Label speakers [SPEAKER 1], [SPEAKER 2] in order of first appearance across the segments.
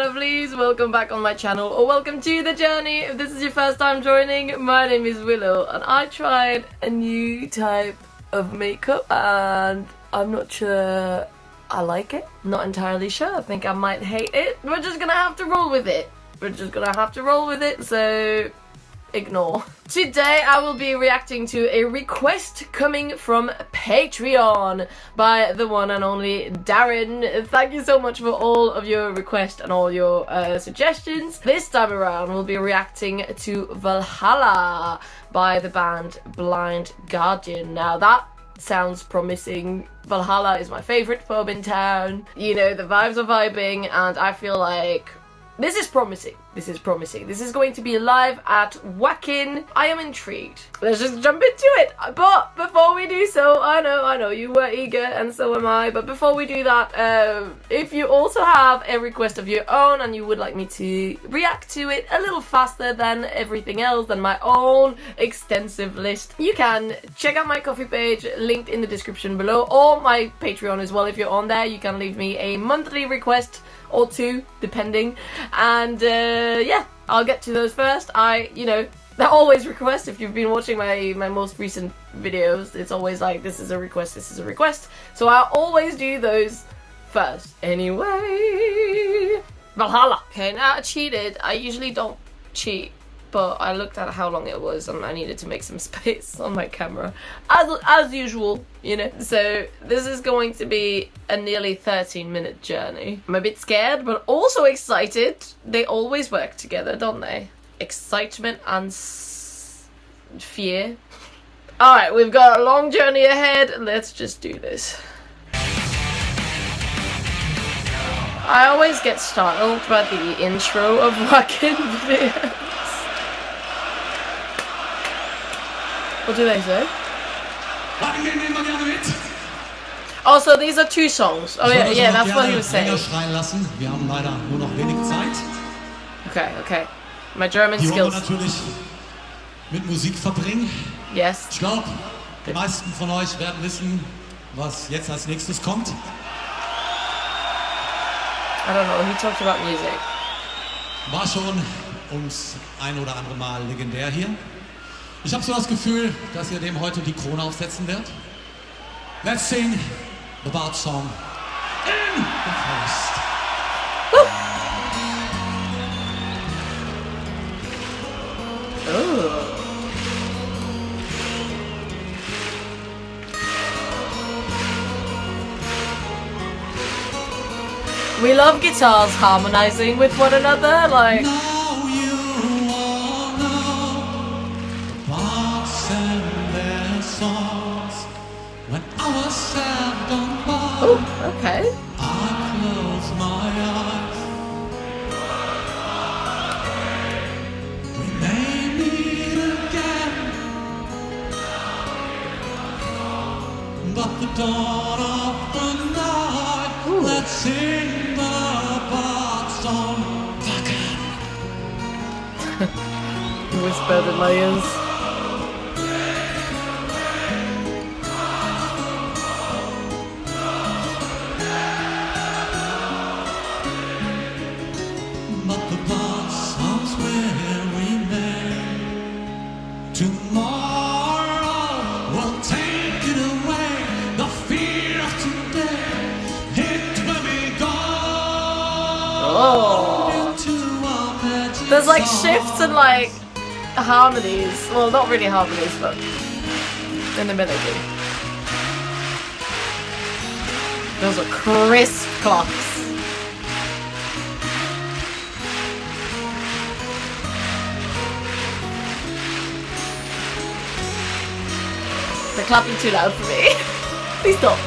[SPEAKER 1] lovelies, welcome back on my channel, or welcome to the journey. If this is your first time joining, my name is Willow, and I tried a new type of makeup, and I'm not sure I like it. Not entirely sure, I think I might hate it. We're just gonna have to roll with it. So ignore. Today I will be reacting to a request coming from Patreon by the one and only Darren. Thank you so much for all of your requests and all your suggestions. This time around we'll be reacting to Valhalla by the band Blind Guardian. Now that sounds promising. Valhalla is my favourite pub in town. You know, the vibes are vibing, and I feel like this is promising. This is going to be live at Wacken. I am intrigued. Let's just jump into it. But before we do so, I know you were eager, and so am I. But before we do that, if you also have a request of your own and you would like me to react to it a little faster than everything else, than my own extensive list, you can check out my Ko-fi page, linked in the description below, or my Patreon as well. If you're on there, you can leave me a monthly request or two, depending, and yeah, I'll get to those first. They're always requests. If you've been watching my most recent videos, it's always like, this is a request, so I'll always do those first. Anyway, Valhalla. Okay, now I cheated. I usually don't cheat, but I looked at how long it was and I needed to make some space on my camera, as usual, you know. So this is going to be a nearly 13-minute journey. I'm a bit scared, but also excited. They always work together, don't they? Excitement and fear. Alright, we've got a long journey ahead. Let's just do this. I always get startled by the intro of Wacken videos. What do they say? Oh, so these are two songs. Oh yeah, that's what he was saying. Okay. My German skills.
[SPEAKER 2] Mit Musik verbringen.
[SPEAKER 1] Yes.
[SPEAKER 2] Ich glaube, die meisten von euch werden wissen, was jetzt als nächstes kommt.
[SPEAKER 1] I don't know, he talked about music.
[SPEAKER 2] War schon ums ein oder andere Mal legendär hier. Ich habe so das Gefühl, dass ihr dem heute die Krone aufsetzen werdet. Let's sing the Bard song in the forest.
[SPEAKER 1] We love guitars harmonizing with one another, like.
[SPEAKER 2] Now you all know the bards and their songs. When I was sad on bar,
[SPEAKER 1] Oh, okay.
[SPEAKER 2] I close my eyes. We may meet again, but the dawn of the night,
[SPEAKER 1] Ooh.
[SPEAKER 2] let's sing the bard song.
[SPEAKER 1] He whispered in my ears.
[SPEAKER 2] But the bard songs will remain. Tomorrow will take it away. The fear of today, it will be gone.
[SPEAKER 1] Oh.
[SPEAKER 2] Into our magic
[SPEAKER 1] There's like
[SPEAKER 2] song.
[SPEAKER 1] shifts and like harmonies. Well, not really harmonies, but in the melody. Those are crisp clocks. They're clapping too loud for me. Please stop.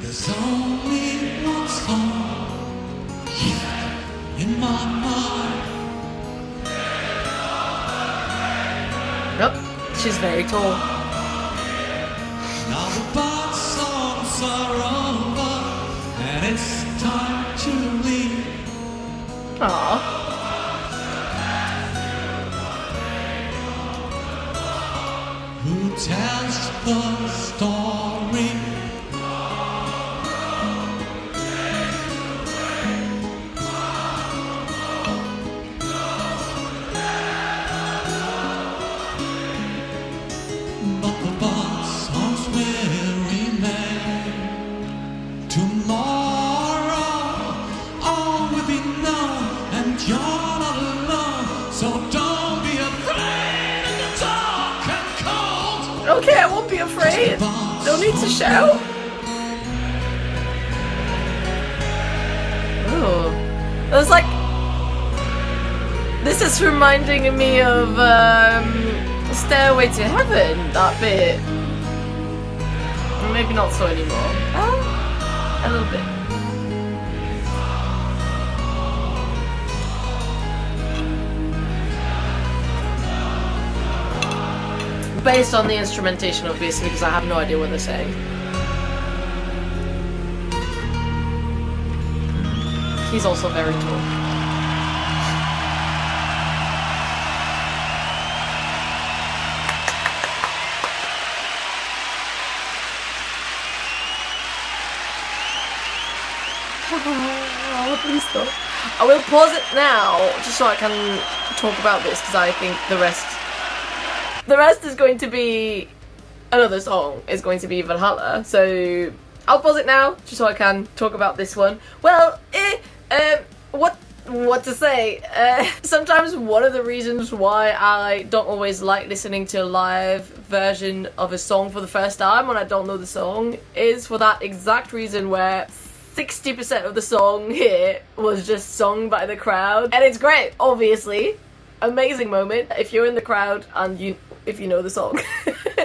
[SPEAKER 2] There's only one song here in my mind.
[SPEAKER 1] Nope, she's very tall.
[SPEAKER 2] Now the bard songs are over, and it's time to leave.
[SPEAKER 1] Aww.
[SPEAKER 2] Who tells the story?
[SPEAKER 1] Okay, I won't be afraid. No need to shout. Oh, it was like, this is reminding me of Stairway to Heaven, that bit. Maybe not so anymore. A little bit. Based on the instrumentation, obviously, because I have no idea what they're saying. He's also very tall. Oh, please stop. I will pause it now, just so I can talk about this, because I think the rest is going to be another song. Is going to be Valhalla. So I'll pause it now, just so I can talk about this one. Well, what to say? Sometimes one of the reasons why I don't always like listening to a live version of a song for the first time when I don't know the song is for that exact reason, where 60% of the song here was just sung by the crowd, and it's great, obviously. Amazing moment if you're in the crowd and if you know the song.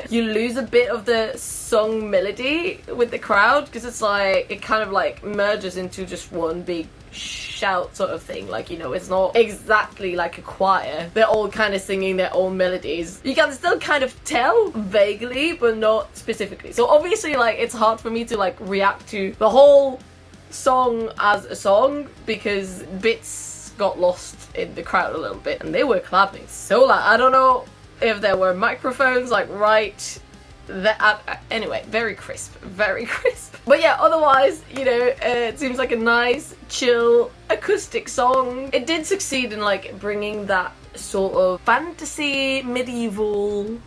[SPEAKER 1] You lose a bit of the song melody with the crowd, because it's like, it kind of like merges into just one big shout sort of thing. Like, you know, it's not exactly like a choir. They're all kind of singing their own melodies. You can still kind of tell vaguely, but not specifically. So obviously, like, it's hard for me to like react to the whole song as a song, because bits got lost in the crowd a little bit, and they were clapping so loud. I don't know if there were microphones like right there. Anyway, very crisp. But yeah, otherwise, you know, it seems like a nice, chill, acoustic song. It did succeed in like bringing that sort of fantasy, medieval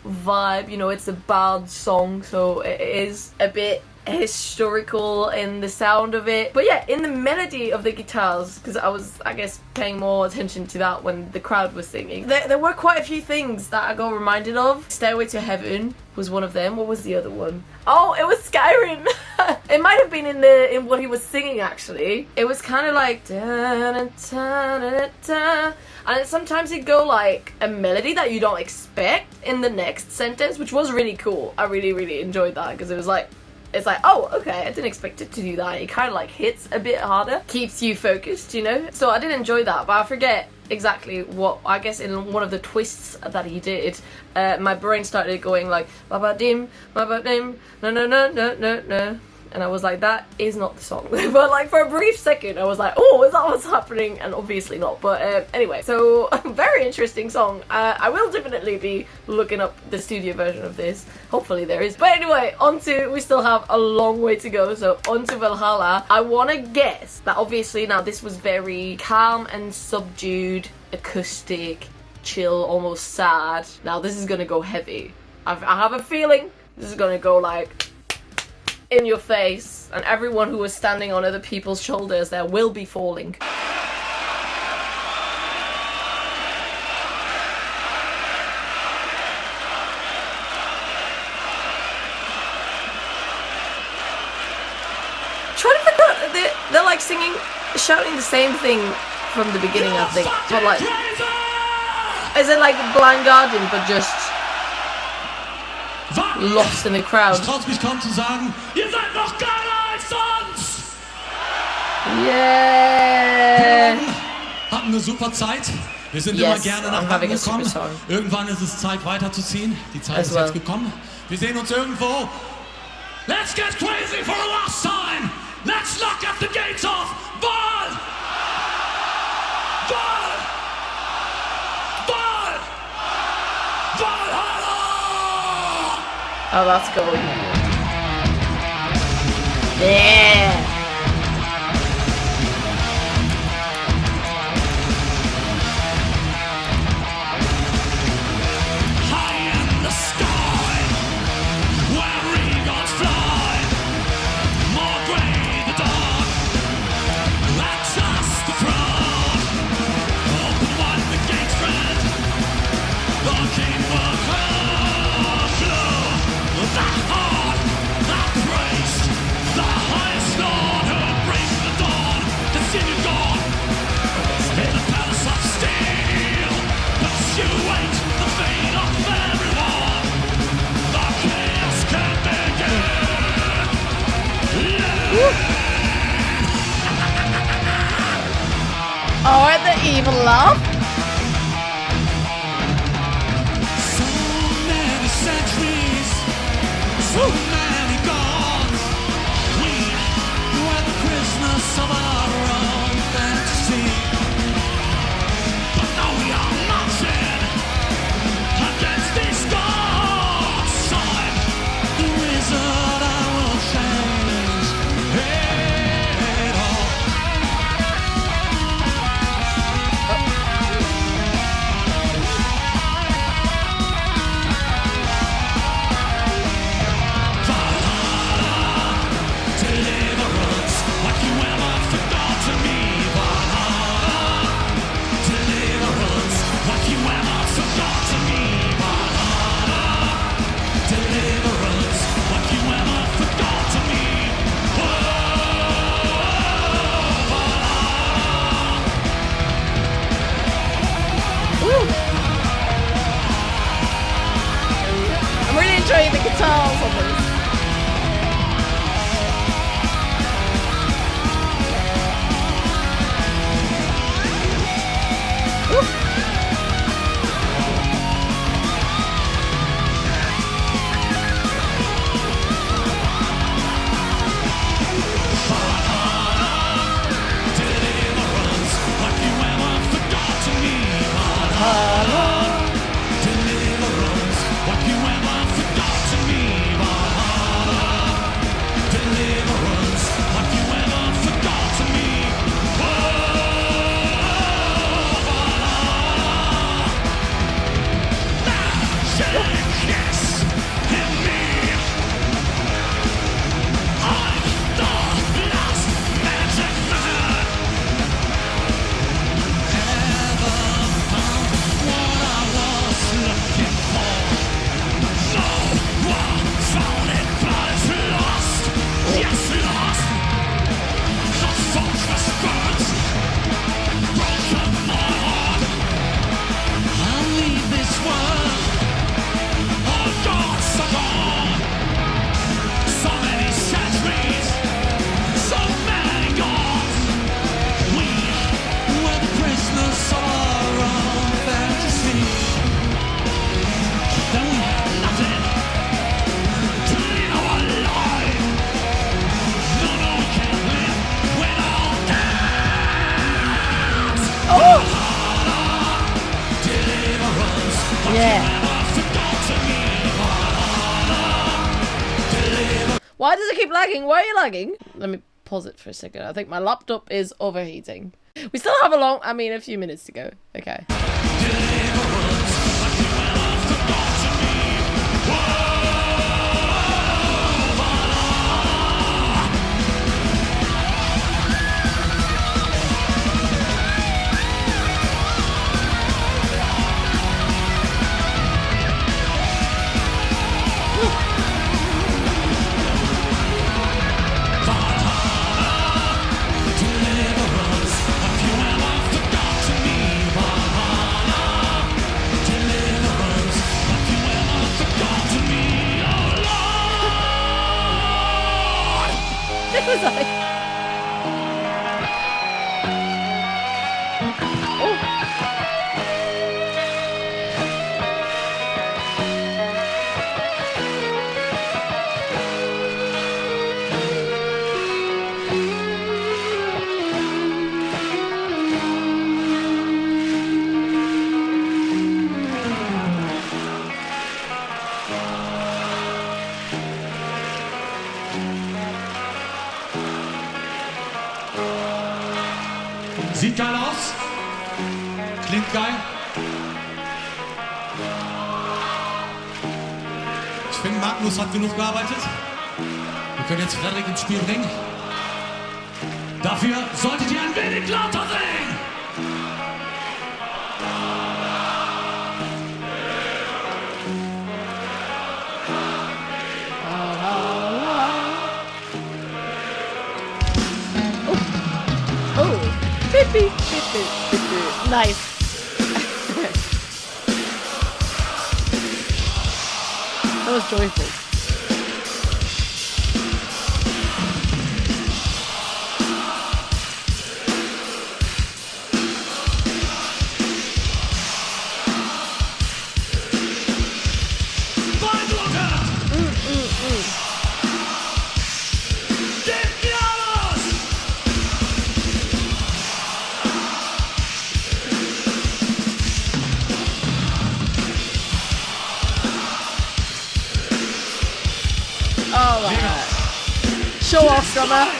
[SPEAKER 1] vibe. You know, it's a bard song, so it is a bit historical in the sound of it, but yeah, in the melody of the guitars, because I was, I guess, paying more attention to that when the crowd was singing. There were quite a few things that I got reminded of. Stairway to Heaven was one of them. What was the other one? Oh, it was Skyrim. It might have been in what he was singing, actually. It was kind of like da-da-da-da-da-da. And sometimes it'd go like a melody that you don't expect in the next sentence, which was really cool. I really enjoyed that, because it was like, it's like, oh, okay, I didn't expect it to do that. It kind of like hits a bit harder, keeps you focused, you know? So I did enjoy that, but I forget exactly what, I guess in one of the twists that he did, my brain started going like, ba-ba-dim, no, no, no, no, no, no. And I was like, that is not the song. But like for a brief second, I was like, oh, is that what's happening? And obviously not. But anyway, so very interesting song. I will definitely be looking up the studio version of this. Hopefully there is. But anyway, we still have a long way to go. So on to Valhalla. I want to guess that obviously now this was very calm and subdued, acoustic, chill, almost sad. Now this is going to go heavy. I have a feeling this is going to go like in your face, and everyone who was standing on other people's shoulders there will be falling. Trying to figure out, they're like shouting the same thing from the beginning, I think. But like, is it like Blind Guardian, but just lost in the crowd?
[SPEAKER 2] Ich traue mich kaum zu sagen, ihr seid noch geiler als sonst!
[SPEAKER 1] Yeah!
[SPEAKER 2] Wir hatten eine super Zeit. Wir sind immer gerne nach Hause gekommen. Irgendwann ist es Zeit weiterzuziehen. Die Zeit ist jetzt gekommen. Wir sehen uns irgendwo. Let's get crazy for the last time! Let's lock up the gates of Valhalla!
[SPEAKER 1] Oh, that's cool. Yeah!
[SPEAKER 2] High in the sky, where eagles fly, more gray the dawn, access the throne. Open wide the gates, friend, the king will come.
[SPEAKER 1] Oh, and the evil laugh.
[SPEAKER 2] So many centuries, so many gods. We were the prisoners of our own fantasy. But now we are nothing against these gods. So I'm the wizard, I will change it all. Deliverance, like you ever forgot to me. Valhalla, deliverance, like you ever forgot to me. Valhalla, deliverance, like you ever forgot to me.
[SPEAKER 1] I'm really enjoying the guitars on this.
[SPEAKER 2] Deliverance, like you ever forgot to me. Valhalla, deliverance, like you ever forgot to me. Valhalla, deliverance, like you ever forgot to me. Yes, in me. I'm the last magic man. Never found what I was looking for. No one found it, but it's lost. Yes, lost. The fortress burns. Broken my heart. I'll leave this world. All gods are gone. So many centuries, so many gods. We were the prisoners of our own fantasy. Then we had nothing to live our life. No, no, we can't live without that.
[SPEAKER 1] Oh,
[SPEAKER 2] Deliverance, like
[SPEAKER 1] yeah.
[SPEAKER 2] you ever forgot to me.
[SPEAKER 1] Why does it keep lagging? Why are you lagging? Let me pause it for a second. I think my laptop is overheating. We still have a few minutes to go. Okay.
[SPEAKER 2] Deliverance, like you ever forgot to me. Deliverance, like you ever forgot to me. Valhalla, deliverance, like you ever forgot to me. Oh Lord!
[SPEAKER 1] It was like... Oh.
[SPEAKER 2] Sieht geil aus. Klingt geil. Ich finde, Magnus hat genug gearbeitet. Wir können jetzt Frederik ins Spiel bringen. Dafür solltet ihr ein wenig lauter singen.
[SPEAKER 1] Oh. Beep, beep, beep, beep, beep, beep. Nice. That was joyful. Show off, drummer.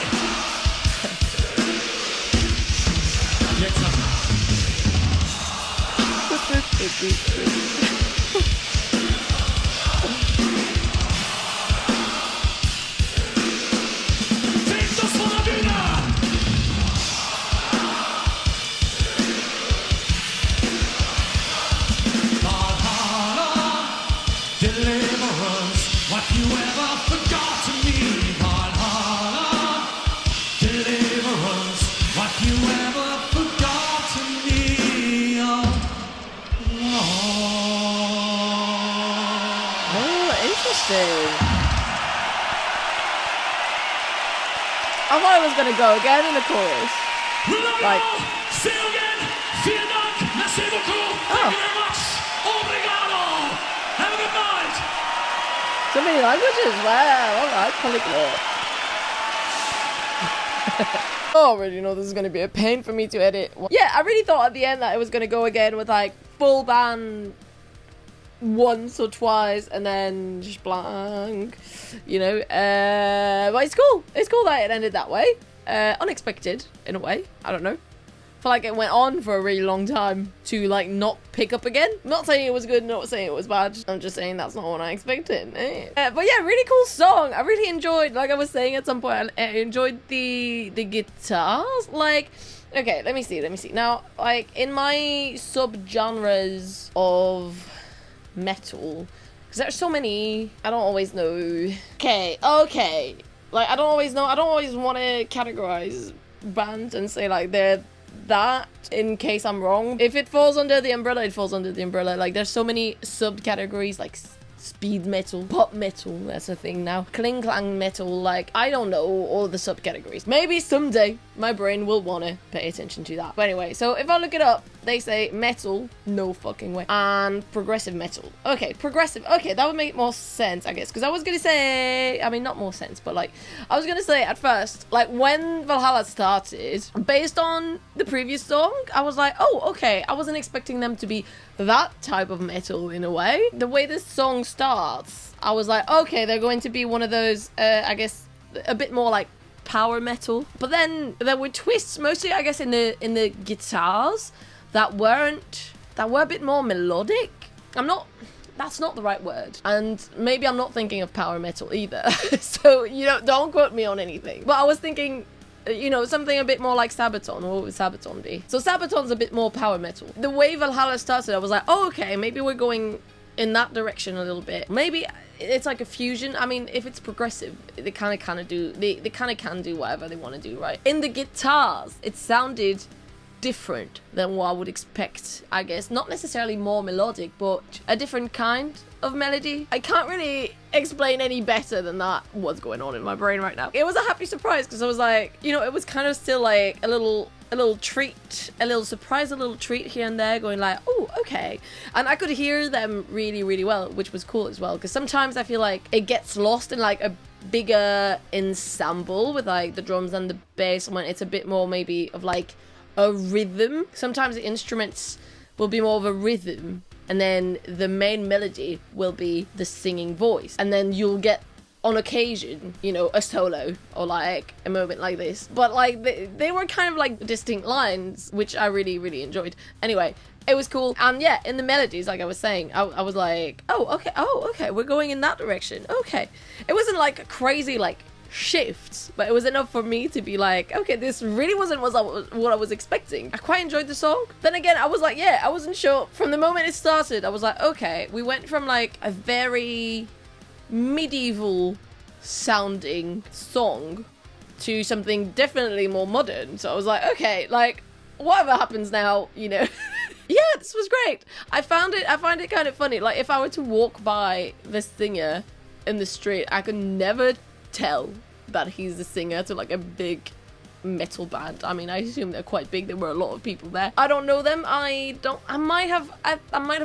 [SPEAKER 2] Deliverance, what you ever forgot to me. Valhalla, deliverance, what you ever forgot to me.
[SPEAKER 1] Oh, interesting. I thought I was gonna go again in the chorus. Like,
[SPEAKER 2] see you again. Vielen Dank. Merci beaucoup. Thank you very much. Obrigado. Have a good night.
[SPEAKER 1] So many languages. Wow. Alright, polyglot. I already know this is gonna be a pain for me to edit. Yeah, I really thought at the end that it was gonna go again with like full band once or twice and then just blank, you know. But it's cool. It's cool that it ended that way. Unexpected in a way. I don't know. I feel like it went on for a really long time to like not pick up again. I'm not saying it was good, not saying it was bad. I'm just saying that's not what I expected. But yeah, really cool song. I really enjoyed, like I was saying at some point, I enjoyed the guitars. Like, okay, let me see. Now, like in my subgenres of metal, because there's so many, I don't always know. Okay. Like I don't always want to categorize bands and say like they're that in case I'm wrong. If it falls under the umbrella, it falls under the umbrella. Like there's so many subcategories like speed metal, pop metal, that's a thing now, cling clang metal. Like I don't know all the subcategories. Maybe someday my brain will want to pay attention to that. But anyway, so if I look it up, they say metal, no fucking way, and progressive metal. Okay, progressive. Okay, that would make more sense, I guess, because I was gonna say, I mean, not more sense, but like I was gonna say at first, like when Valhalla started, based on the previous song, I was like, oh, okay, I wasn't expecting them to be that type of metal in a way. The way this song starts, I was like, okay, they're going to be one of those, I guess, a bit more like power metal. But then there were twists, mostly I guess in the guitars, that were a bit more melodic. That's not the right word, and maybe I'm not thinking of power metal either. So, you know, don't quote me on anything, but I was thinking, you know, something a bit more like Sabaton. What would Sabaton be? So Sabaton's a bit more power metal. The way Valhalla started, I was like, oh, okay, maybe we're going in that direction a little bit. Maybe it's like a fusion. I mean, if it's progressive, they kind of can do whatever they want to do, right? In the guitars, it sounded different than what I would expect, I guess. Not necessarily more melodic, but a different kind of melody. I can't really explain any better than that what's going on in my brain right now. It was a happy surprise because I was like, you know, it was kind of still like a little treat, a little surprise, a little treat here and there, going like, oh, okay. And I could hear them really, really well, which was cool as well, because sometimes I feel like it gets lost in like a bigger ensemble with like the drums and the bass when it's a bit more maybe of like a rhythm. Sometimes the instruments will be more of a rhythm, and then the main melody will be the singing voice, and then you'll get on occasion, you know, a solo or like a moment like this. But like they were kind of like distinct lines, which I really, really enjoyed. Anyway, it was cool. And yeah, in the melodies, like I was saying, I was like, oh, okay, we're going in that direction. Okay. It wasn't like a crazy like shifts, but it was enough for me to be like, okay, this really wasn't what I was expecting. I quite enjoyed the song. Then again, I was like, yeah, I wasn't sure. From the moment it started, I was like, okay, we went from like a very medieval sounding song to something definitely more modern. So I was like, okay, like whatever happens now, you know. Yeah, this was great. I find it kind of funny. Like if I were to walk by this singer in the street, I could never tell that he's the singer to like a big metal band. I mean, I assume they're quite big. There were a lot of people there. I don't know them. I might have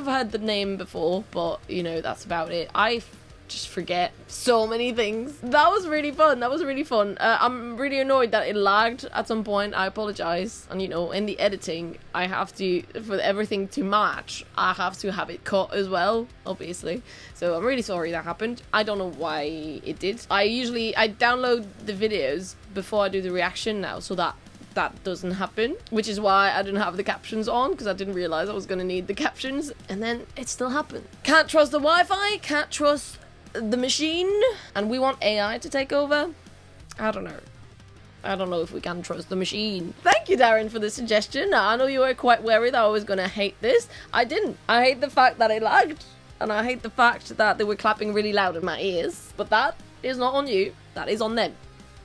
[SPEAKER 1] heard the name before, but you know, that's about it. I just forget so many things. That was really fun. That was really fun. I'm really annoyed that it lagged at some point. I apologize. And you know, in the editing, I have to, for everything to match, I have to have it cut as well, obviously. So I'm really sorry that happened. I don't know why it did. I download the videos before I do the reaction now, so that doesn't happen, which is why I didn't have the captions on, because I didn't realize I was going to need the captions, and then it still happened. Can't trust the Wi-Fi, can't trust the machine, and we want AI to take over. I don't know if we can trust the machine. Thank you, Darren, for the suggestion. I know you were quite worried that I was going to hate this. I didn't. I hate the fact that it lagged, and I hate the fact that they were clapping really loud in my ears, but that is not on you. That is on them.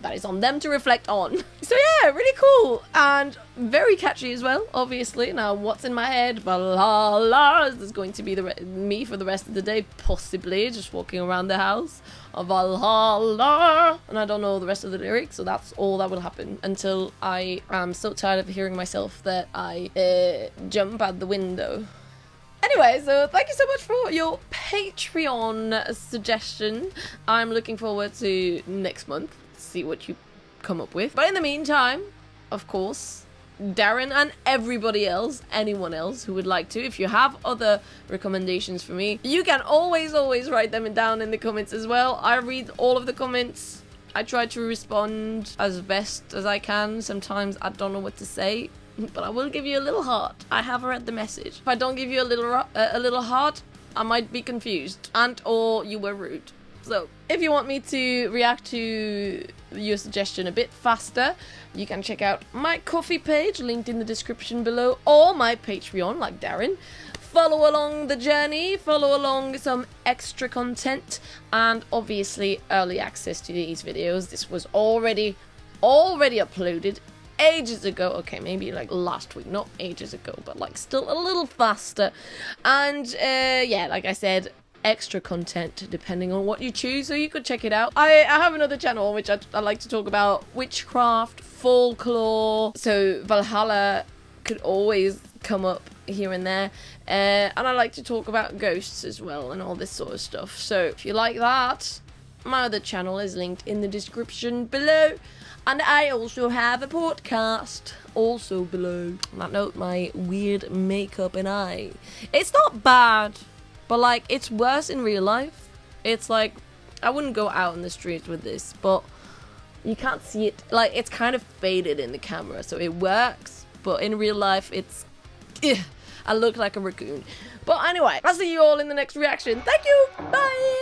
[SPEAKER 1] That is on them to reflect on. So yeah, really cool and very catchy as well, obviously. Now, what's in my head? Valhalla. There's going to be me for the rest of the day, possibly, just walking around the house. Valhalla. And I don't know the rest of the lyrics, so that's all that will happen until I am so tired of hearing myself that I jump out the window. Anyway, so thank you so much for your Patreon suggestion. I'm looking forward to next month. See what you come up with. But in the meantime, of course, Darren and everybody else, anyone else who would like to, if you have other recommendations for me, you can always write them down in the comments as well. I read all of the comments. I try to respond as best as I can. Sometimes I don't know what to say, but I will give you a little heart. I have read the message. If I don't give you a little heart, I might be confused and or you were rude. So, if you want me to react to your suggestion a bit faster, you can check out my Ko-fi page, linked in the description below, or my Patreon, like Darren. Follow along the journey, follow along some extra content, and obviously early access to these videos. This was already uploaded ages ago. Okay, maybe like last week, not ages ago, but like still a little faster. And yeah, like I said, extra content depending on what you choose, so you could check it out. I have another channel which I like to talk about witchcraft, folklore, so Valhalla could always come up here and there, and I like to talk about ghosts as well and all this sort of stuff. So if you like that, my other channel is linked in the description below, and I also have a podcast also below. On that note, my weird makeup and eye, it's not bad, but like, it's worse in real life. It's like, I wouldn't go out in the streets with this, but you can't see it. Like, it's kind of faded in the camera, so it works. But in real life, it's... I look like a raccoon. But anyway, I'll see you all in the next reaction. Thank you! Bye!